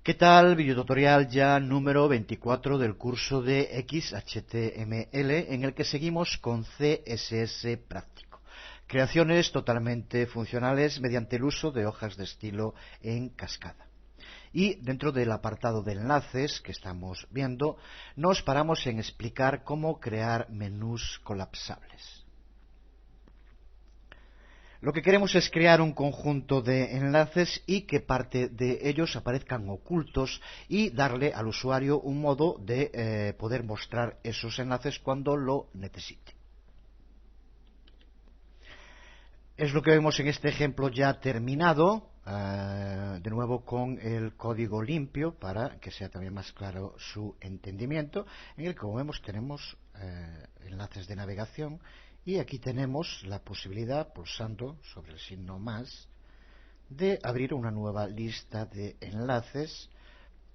¿Qué tal? Videotutorial ya número 24 del curso de XHTML en el que seguimos con CSS práctico. Creaciones totalmente funcionales mediante el uso de hojas de estilo en cascada. Y dentro del apartado de enlaces que estamos viendo, nos paramos en explicar cómo crear menús colapsables. Lo que queremos es crear un conjunto de enlaces y que parte de ellos aparezcan ocultos y darle al usuario un modo de poder mostrar esos enlaces cuando lo necesite. Es lo que vemos en este ejemplo ya terminado, de nuevo con el código limpio para que sea también más claro su entendimiento, en el que como vemos tenemos enlaces de navegación. Y aquí tenemos la posibilidad, pulsando sobre el signo más, de abrir una nueva lista de enlaces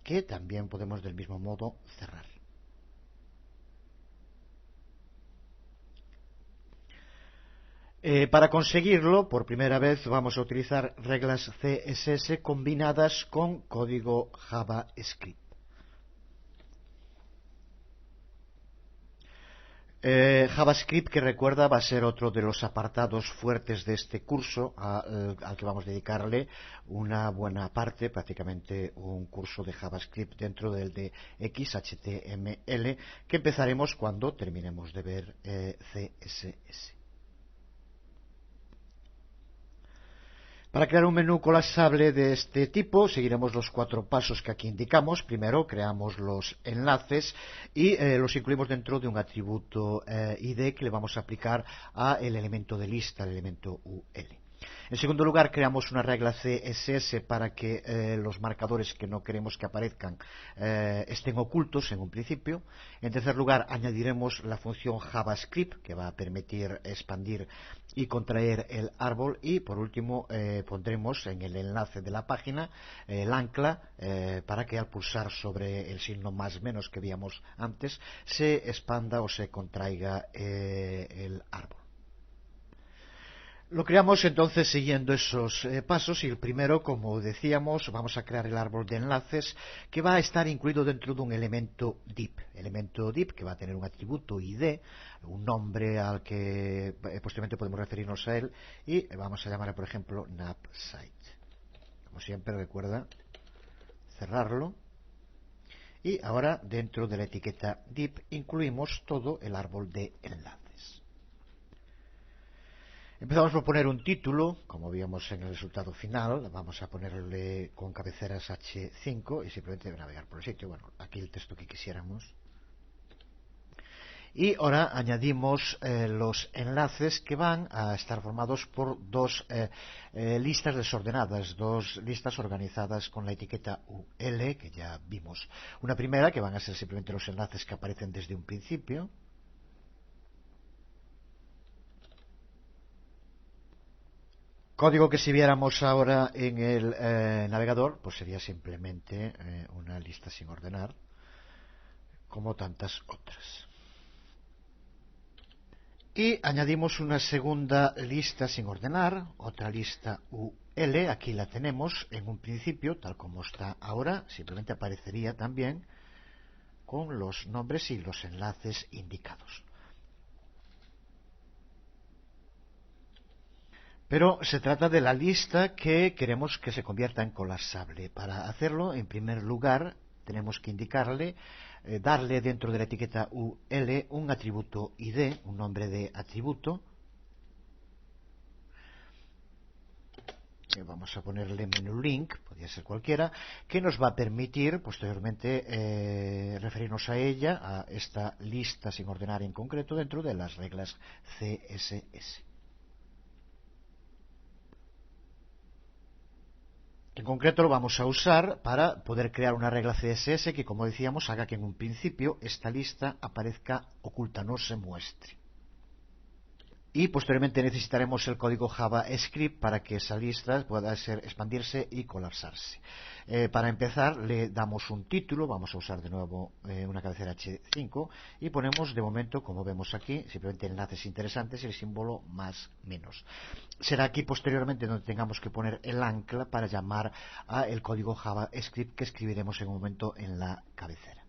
que también podemos del mismo modo cerrar. Para conseguirlo, por primera vez vamos a utilizar reglas CSS combinadas con código JavaScript. JavaScript, que recuerda, va a ser otro de los apartados fuertes de este curso, al que vamos a dedicarle una buena parte, prácticamente un curso de JavaScript dentro del de XHTML, que empezaremos cuando terminemos de ver CSS. Para crear un menú colapsable de este tipo, seguiremos los 4 pasos que aquí indicamos. Primero, creamos los enlaces y los incluimos dentro de un atributo ID que le vamos a aplicar al elemento de lista, al elemento UL. En segundo lugar, creamos una regla CSS para que los marcadores que no queremos que aparezcan estén ocultos en un principio. En tercer lugar, añadiremos la función JavaScript, que va a permitir expandir y contraer el árbol. Y por último, pondremos en el enlace de la página el ancla para que al pulsar sobre el signo más menos que veíamos antes se expanda o se contraiga el árbol. Lo creamos entonces siguiendo esos pasos, y el primero, como decíamos, vamos a crear el árbol de enlaces que va a estar incluido dentro de un elemento div que va a tener un atributo ID, un nombre al que posteriormente podemos referirnos a él, y vamos a llamar por ejemplo navSite. Como siempre, recuerda cerrarlo. Y ahora dentro de la etiqueta div incluimos todo el árbol de enlaces. Empezamos por poner un título, como vimos en el resultado final. Vamos a ponerle con cabeceras H5 y simplemente navegar por el sitio. Bueno, aquí el texto que quisiéramos. Y ahora añadimos los enlaces, que van a estar formados por dos listas desordenadas, dos listas organizadas con la etiqueta UL, que ya vimos. Una primera, que van a ser simplemente los enlaces que aparecen desde un principio. Código que si viéramos ahora en el navegador, pues sería simplemente una lista sin ordenar, como tantas otras. Y añadimos una segunda lista sin ordenar, otra lista UL, aquí la tenemos en un principio, tal como está ahora, simplemente aparecería también con los nombres y los enlaces indicados. Pero se trata de la lista que queremos que se convierta en colapsable. Para hacerlo, en primer lugar, tenemos que indicarle, darle dentro de la etiqueta UL un atributo ID, un nombre de atributo. Vamos a ponerle menu link, podría ser cualquiera, que nos va a permitir posteriormente referirnos a ella, a esta lista sin ordenar en concreto, dentro de las reglas CSS. En concreto lo vamos a usar para poder crear una regla CSS que, como decíamos, haga que en un principio esta lista aparezca oculta, no se muestre. y posteriormente necesitaremos el código JavaScript para que esa lista pueda expandirse y colapsarse. Para empezar le damos un título, vamos a usar de nuevo una cabecera H5 y ponemos de momento, como vemos aquí, simplemente enlaces interesantes y el símbolo más menos. Será aquí posteriormente donde tengamos que poner el ancla para llamar al código JavaScript que escribiremos en un momento en la cabecera.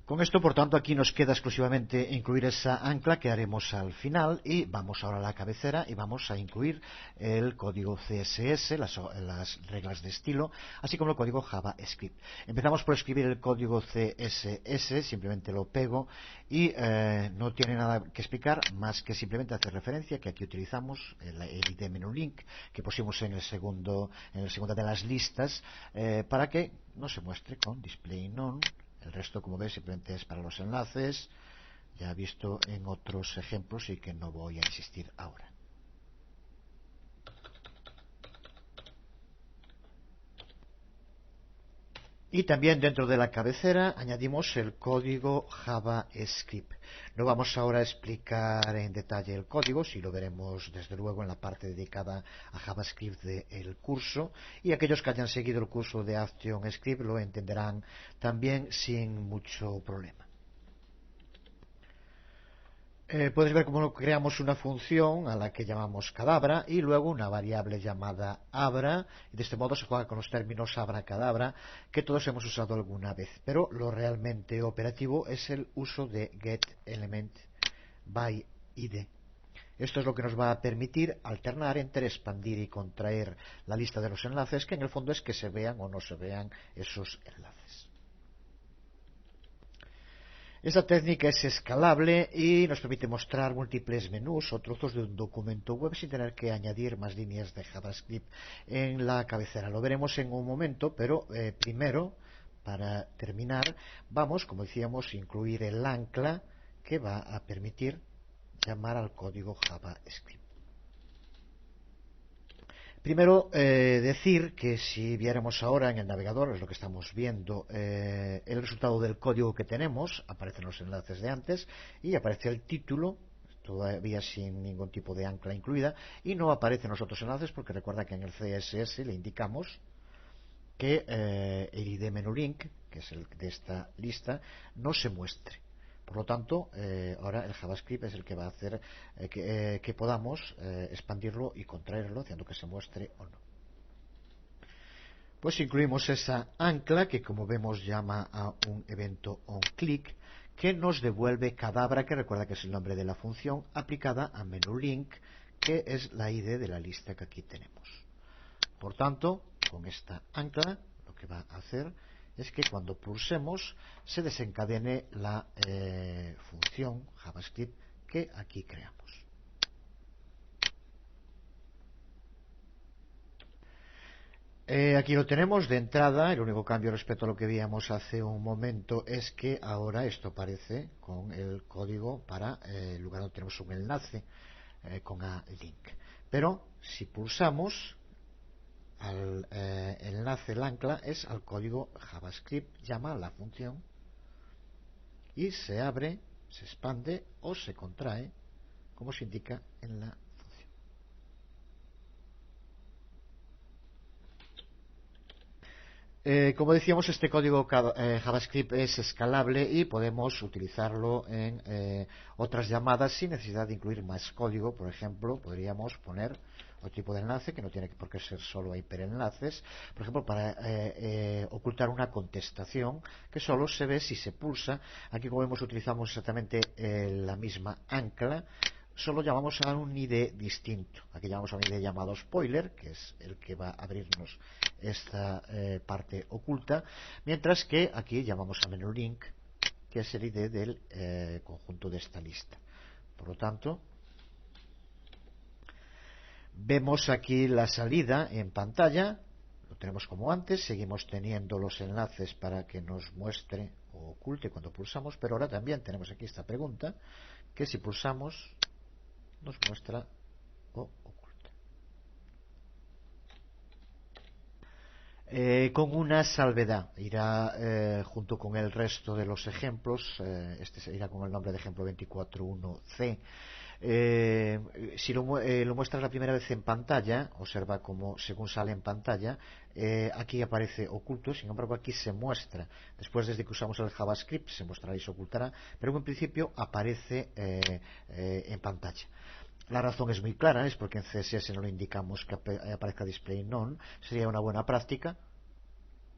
Con esto, por tanto, aquí nos queda exclusivamente incluir esa ancla que haremos al final y vamos ahora a la cabecera y vamos a incluir el código CSS, las reglas de estilo, así como el código JavaScript. Empezamos por escribir el código CSS, simplemente lo pego y no tiene nada que explicar más que simplemente hacer referencia que aquí utilizamos el ID menú link que pusimos en la segunda de las listas para que no se muestre con display none. El resto, como ves, simplemente es para los enlaces, ya he visto en otros ejemplos y que no voy a insistir ahora. Y también dentro de la cabecera añadimos el código JavaScript. No vamos ahora a explicar en detalle el código, si lo veremos desde luego en la parte dedicada a JavaScript del curso, y aquellos que hayan seguido el curso de ActionScript lo entenderán también sin mucho problema. Puedes ver cómo creamos una función a la que llamamos cadabra y luego una variable llamada abra, y de este modo se juega con los términos abracadabra que todos hemos usado alguna vez, pero lo realmente operativo es el uso de getElementById. Esto es lo que nos va a permitir alternar entre expandir y contraer la lista de los enlaces, que en el fondo es que se vean o no se vean esos enlaces. Esta técnica es escalable y nos permite mostrar múltiples menús o trozos de un documento web sin tener que añadir más líneas de JavaScript en la cabecera. Lo veremos en un momento, pero primero, para terminar, vamos, como decíamos, a incluir el ancla que va a permitir llamar al código JavaScript. Primero, decir que si viéramos ahora en el navegador, es lo que estamos viendo, el resultado del código que tenemos, aparecen los enlaces de antes y aparece el título, todavía sin ningún tipo de ancla incluida, y no aparecen los otros enlaces porque recuerda que en el CSS le indicamos que el ID menú link, que es el de esta lista, no se muestre. Por lo tanto, ahora el JavaScript es el que va a hacer que podamos expandirlo y contraerlo, haciendo que se muestre o no. Pues incluimos esa ancla que, como vemos, llama a un evento onClick que nos devuelve cadabra, que recuerda que es el nombre de la función, aplicada a menú link, que es la ID de la lista que aquí tenemos. Por tanto, con esta ancla, lo que va a hacer es que cuando pulsemos se desencadene la función JavaScript que aquí creamos. Aquí lo tenemos de entrada. El único cambio respecto a lo que veíamos hace un momento es que ahora esto aparece con el código para el lugar donde tenemos un enlace con a link. Pero si pulsamos al enlace, el ancla es al código JavaScript, llama a la función y se abre, se expande o se contrae como se indica en la función. Como decíamos, este código JavaScript es escalable y podemos utilizarlo en otras llamadas sin necesidad de incluir más código. Por ejemplo, podríamos poner otro tipo de enlace que no tiene por qué ser solo hiperenlaces, por ejemplo, para ocultar una contestación que solo se ve si se pulsa. Aquí, como vemos, utilizamos exactamente la misma ancla, solo llamamos a un ID distinto. Aquí llamamos a un ID llamado spoiler, que es el que va a abrirnos esta parte oculta, mientras que aquí llamamos a menú link, que es el ID del conjunto de esta lista. Por lo tanto, vemos aquí la salida en pantalla, lo tenemos como antes, seguimos teniendo los enlaces para que nos muestre o oculte cuando pulsamos, pero ahora también tenemos aquí esta pregunta, que si pulsamos nos muestra o oculta. Con una salvedad, irá junto con el resto de los ejemplos, este irá con el nombre de ejemplo 24.1c. Si lo muestras la primera vez en pantalla, observa cómo según sale en pantalla, aquí aparece oculto. Sin embargo, aquí se muestra. Después, desde que usamos el JavaScript, se mostrará y se ocultará, pero en principio aparece en pantalla. La razón es muy clara, es porque en CSS no le indicamos que aparezca display none. Sería una buena práctica,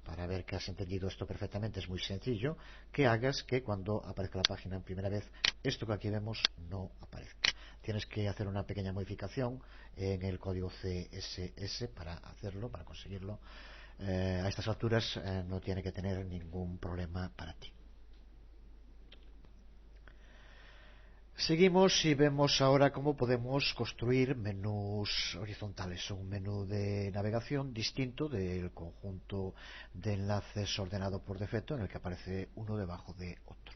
para ver que has entendido esto perfectamente, es muy sencillo, que hagas que cuando aparezca la página en primera vez, esto que aquí vemos no aparezca. Tienes que hacer una pequeña modificación en el código CSS para hacerlo, para conseguirlo. A estas alturas no tiene que tener ningún problema para ti. Seguimos y vemos ahora cómo podemos construir menús horizontales, un menú de navegación distinto del conjunto de enlaces ordenado por defecto, en el que aparece uno debajo de otro.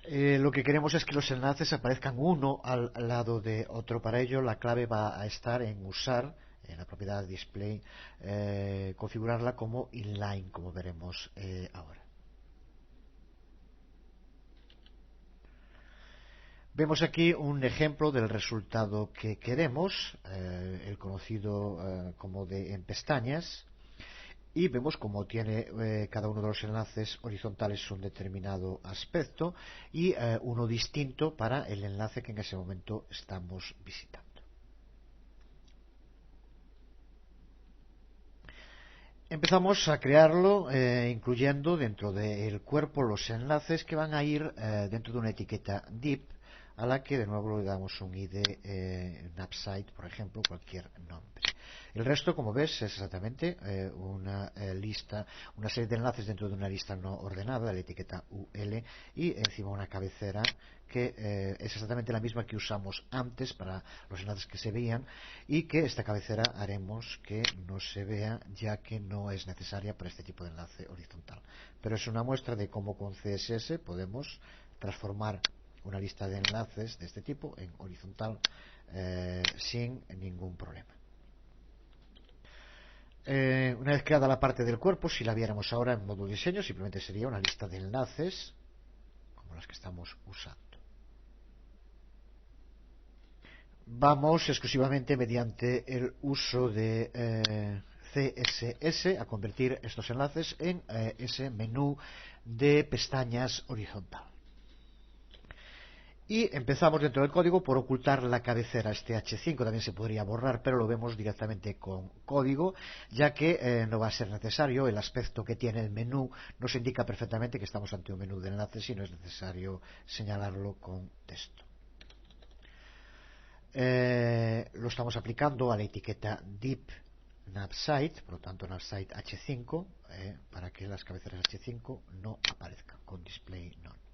Lo que queremos es que los enlaces aparezcan uno al lado de otro. Para ello, la clave va a estar en usar, en la propiedad display, configurarla como inline, como veremos ahora. Vemos aquí un ejemplo del resultado que queremos, el conocido como de en pestañas, y vemos cómo tiene cada uno de los enlaces horizontales un determinado aspecto y uno distinto para el enlace que en ese momento estamos visitando. Empezamos a crearlo incluyendo dentro del cuerpo los enlaces que van a ir dentro de una etiqueta div, a la que de nuevo le damos un ID, Napsite, por ejemplo, cualquier nombre. El resto, como ves, es exactamente una lista, una serie de enlaces dentro de una lista no ordenada de la etiqueta UL y encima una cabecera que es exactamente la misma que usamos antes para los enlaces que se veían, y que esta cabecera haremos que no se vea, ya que no es necesaria para este tipo de enlace horizontal. Pero es una muestra de cómo con CSS podemos transformar una lista de enlaces de este tipo en horizontal sin ningún problema. Una vez creada la parte del cuerpo, si la viéramos ahora en modo diseño, simplemente sería una lista de enlaces como las que estamos usando. Vamos exclusivamente mediante el uso de CSS a convertir estos enlaces en ese menú de pestañas horizontal. Y empezamos dentro del código por ocultar la cabecera. Este H5 también se podría borrar, pero lo vemos directamente con código, ya que no va a ser necesario. El aspecto que tiene el menú nos indica perfectamente que estamos ante un menú de enlaces y no es necesario señalarlo con texto. Lo estamos aplicando a la etiqueta div Napsite, por lo tanto Napsite H5, para que las cabeceras H5 no aparezcan con display none.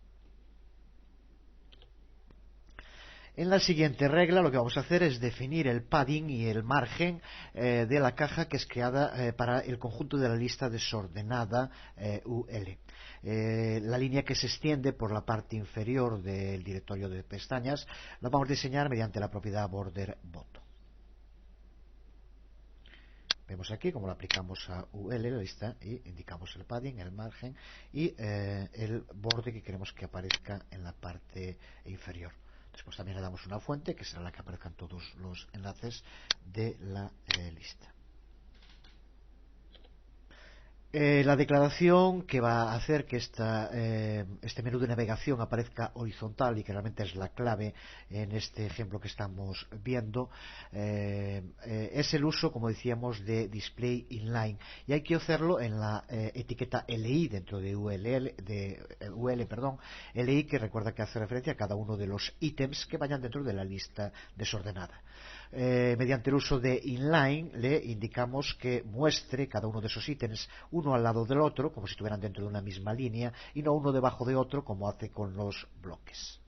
En la siguiente regla lo que vamos a hacer es definir el padding y el margen de la caja que es creada para el conjunto de la lista desordenada UL. La línea que se extiende por la parte inferior del directorio de pestañas la vamos a diseñar mediante la propiedad border bottom. Vemos aquí cómo lo aplicamos a UL, la lista, y indicamos el padding, el margen y el borde que queremos que aparezca en la parte inferior. Después también le damos una fuente, que será la que aparezcan todos los enlaces de la lista. La declaración que va a hacer que este menú de navegación aparezca horizontal y que realmente es la clave en este ejemplo que estamos viendo es el uso, como decíamos, de display inline, y hay que hacerlo en la etiqueta LI dentro de UL, LI, que recuerda que hace referencia a cada uno de los ítems que vayan dentro de la lista desordenada. Mediante el uso de inline le indicamos que muestre cada uno de esos ítems uno al lado del otro, como si estuvieran dentro de una misma línea, y no uno debajo de otro como hace con los bloques.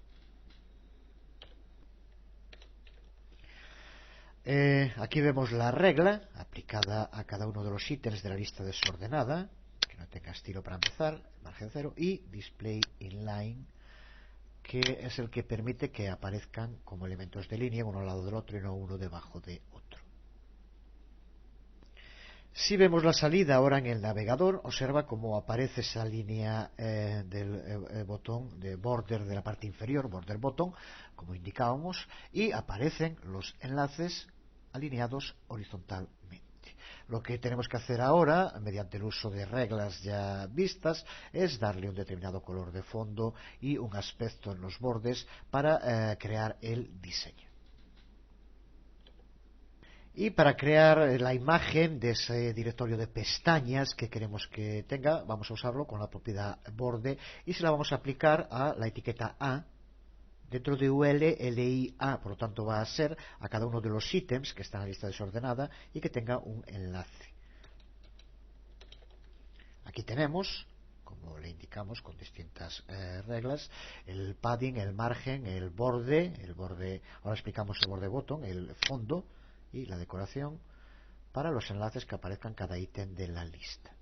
Aquí vemos la regla aplicada a cada uno de los ítems de la lista desordenada, que no tenga estilo para empezar, margen cero, y display inline, que es el que permite que aparezcan como elementos de línea uno al lado del otro y no uno debajo de otro. Si vemos la salida ahora en el navegador, observa cómo aparece esa línea del botón de border de la parte inferior, border button, como indicábamos, y aparecen los enlaces alineados horizontalmente. Lo que tenemos que hacer ahora, mediante el uso de reglas ya vistas, es darle un determinado color de fondo y un aspecto en los bordes para crear el diseño. Y para crear la imagen de ese directorio de pestañas que queremos que tenga, vamos a usarlo con la propiedad borde y se la vamos a aplicar a la etiqueta A dentro de ULLIA. Por lo tanto, va a ser a cada uno de los ítems que está en la lista desordenada y que tenga un enlace. Aquí tenemos, como le indicamos con distintas reglas, el padding, el margen, el borde, ahora explicamos el borde botón, el fondo y la decoración para los enlaces que aparezcan cada ítem de la lista.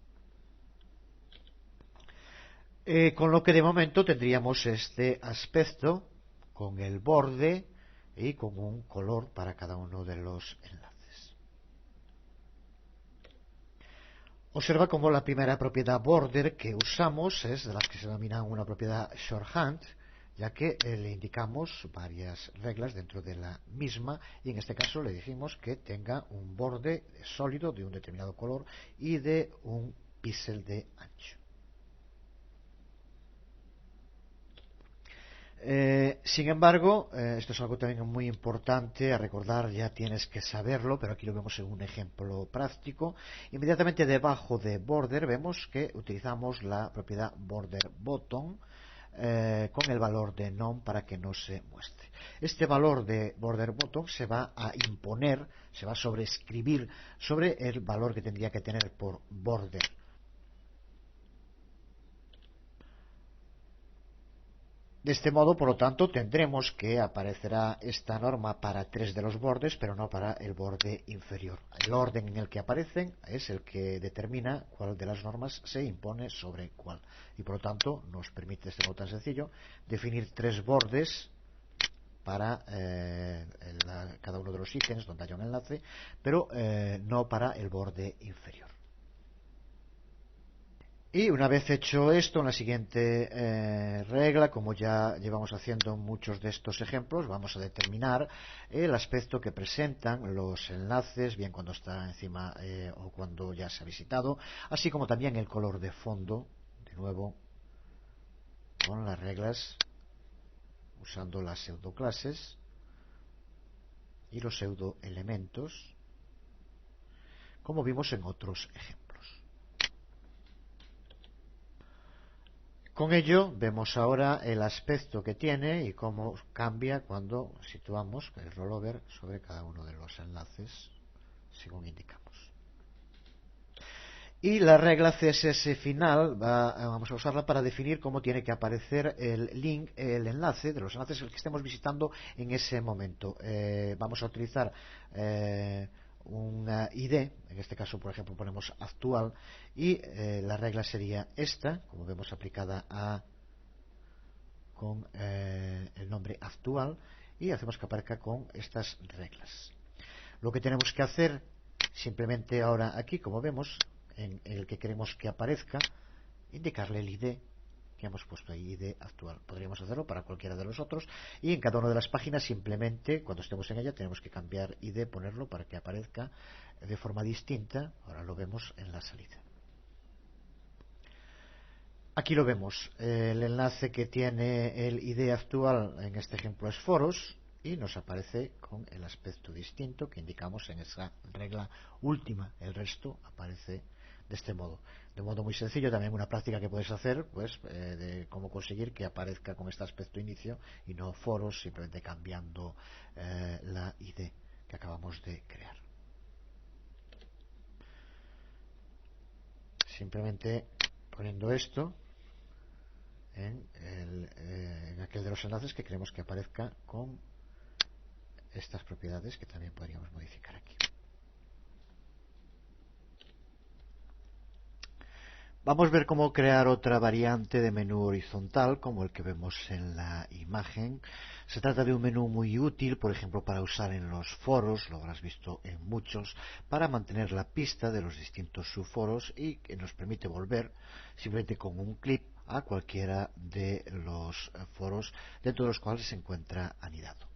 Con lo que de momento tendríamos este aspecto con el borde y con un color para cada uno de los enlaces. Observa cómo la primera propiedad border que usamos es de las que se denomina una propiedad shorthand, ya que le indicamos varias reglas dentro de la misma y en este caso le decimos que tenga un borde sólido de un determinado color y de un píxel de ancho. Sin embargo, esto es algo también muy importante a recordar, ya tienes que saberlo, pero aquí lo vemos en un ejemplo práctico. Inmediatamente debajo de border vemos que utilizamos la propiedad border button con el valor de none para que no se muestre. Este valor de border button se va a imponer, se va a sobreescribir sobre el valor que tendría que tener por border. De este modo, por lo tanto, tendremos que aparecerá esta norma para 3 de los bordes, pero no para el borde inferior. El orden en el que aparecen es el que determina cuál de las normas se impone sobre cuál. Y por lo tanto, nos permite, este modo tan sencillo, definir 3 bordes para cada uno de los ítems donde haya un enlace, pero no para el borde inferior. Y una vez hecho esto, en la siguiente regla, como ya llevamos haciendo muchos de estos ejemplos, vamos a determinar el aspecto que presentan los enlaces, bien cuando está encima o cuando ya se ha visitado, así como también el color de fondo, de nuevo, con las reglas, usando las pseudoclases y los pseudoelementos, como vimos en otros ejemplos. Con ello vemos ahora el aspecto que tiene y cómo cambia cuando situamos el rollover sobre cada uno de los enlaces, según indicamos. Y la regla CSS final vamos a usarla para definir cómo tiene que aparecer el link, el enlace de los enlaces que estemos visitando en ese momento. Vamos a utilizar una ID, en este caso por ejemplo ponemos actual y la regla sería esta, como vemos aplicada con el nombre actual y hacemos que aparezca con estas reglas. Lo que tenemos que hacer simplemente ahora aquí, como vemos, en el que queremos que aparezca, indicarle el ID que hemos puesto ahí, ID actual. Podríamos hacerlo para cualquiera de los otros y en cada una de las páginas simplemente cuando estemos en ella tenemos que cambiar ID, ponerlo para que aparezca de forma distinta. Ahora lo vemos en la salida. Aquí lo vemos, el enlace que tiene el ID actual en este ejemplo es foros y nos aparece con el aspecto distinto que indicamos en esa regla última. El resto aparece de este modo. De modo muy sencillo, también una práctica que puedes hacer, pues, de cómo conseguir que aparezca con este aspecto inicio y no foros, simplemente cambiando la ID que acabamos de crear. Simplemente poniendo esto en aquel de los enlaces que queremos que aparezca con estas propiedades que también podríamos modificar aquí. Vamos a ver cómo crear otra variante de menú horizontal, como el que vemos en la imagen. Se trata de un menú muy útil, por ejemplo, para usar en los foros, lo habrás visto en muchos, para mantener la pista de los distintos subforos y que nos permite volver simplemente con un clic a cualquiera de los foros dentro de los cuales se encuentra anidado.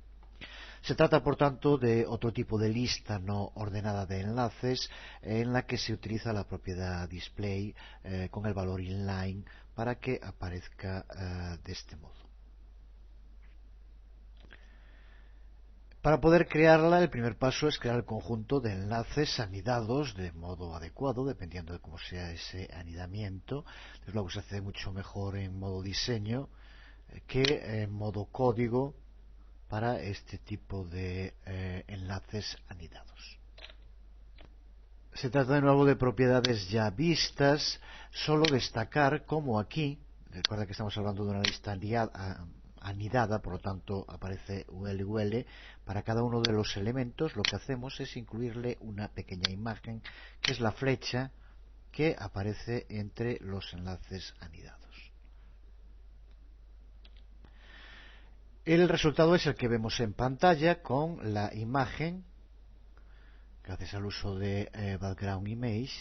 Se trata, por tanto, de otro tipo de lista no ordenada de enlaces en la que se utiliza la propiedad display con el valor inline para que aparezca de este modo. Para poder crearla, el primer paso es crear el conjunto de enlaces anidados de modo adecuado, dependiendo de cómo sea ese anidamiento. Desde luego se hace mucho mejor en modo diseño que en modo código para este tipo de enlaces anidados. Se trata de nuevo de propiedades ya vistas, solo destacar cómo aquí, recuerda que estamos hablando de una lista anidada, por lo tanto aparece UL para cada uno de los elementos. Lo que hacemos es incluirle una pequeña imagen, que es la flecha que aparece entre los enlaces anidados. El resultado es el que vemos en pantalla con la imagen, gracias al uso de background image,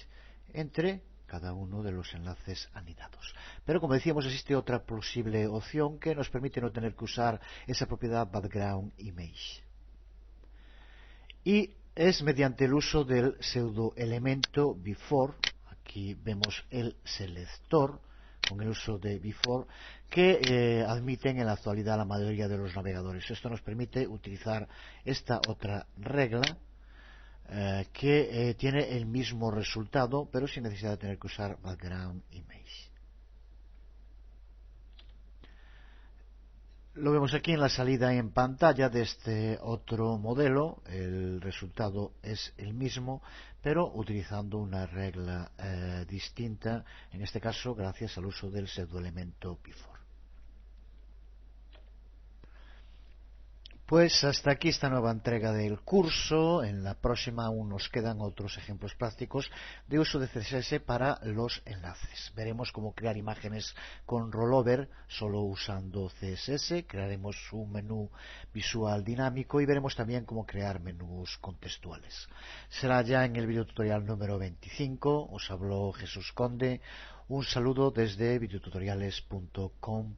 entre cada uno de los enlaces anidados. Pero como decíamos, existe otra posible opción que nos permite no tener que usar esa propiedad background image. Y es mediante el uso del pseudoelemento before, aquí vemos el selector, con el uso de before, que admiten en la actualidad la mayoría de los navegadores. Esto nos permite utilizar esta otra regla que tiene el mismo resultado, pero sin necesidad de tener que usar background image. Lo vemos aquí en la salida en pantalla de este otro modelo. El resultado es el mismo, pero utilizando una regla distinta, en este caso gracias al uso del pseudoelemento before. Pues hasta aquí esta nueva entrega del curso. En la próxima aún nos quedan otros ejemplos prácticos de uso de CSS para los enlaces. Veremos cómo crear imágenes con rollover solo usando CSS. Crearemos un menú visual dinámico y veremos también cómo crear menús contextuales. Será ya en el videotutorial número 25. Os habló Jesús Conde. Un saludo desde videotutoriales.com.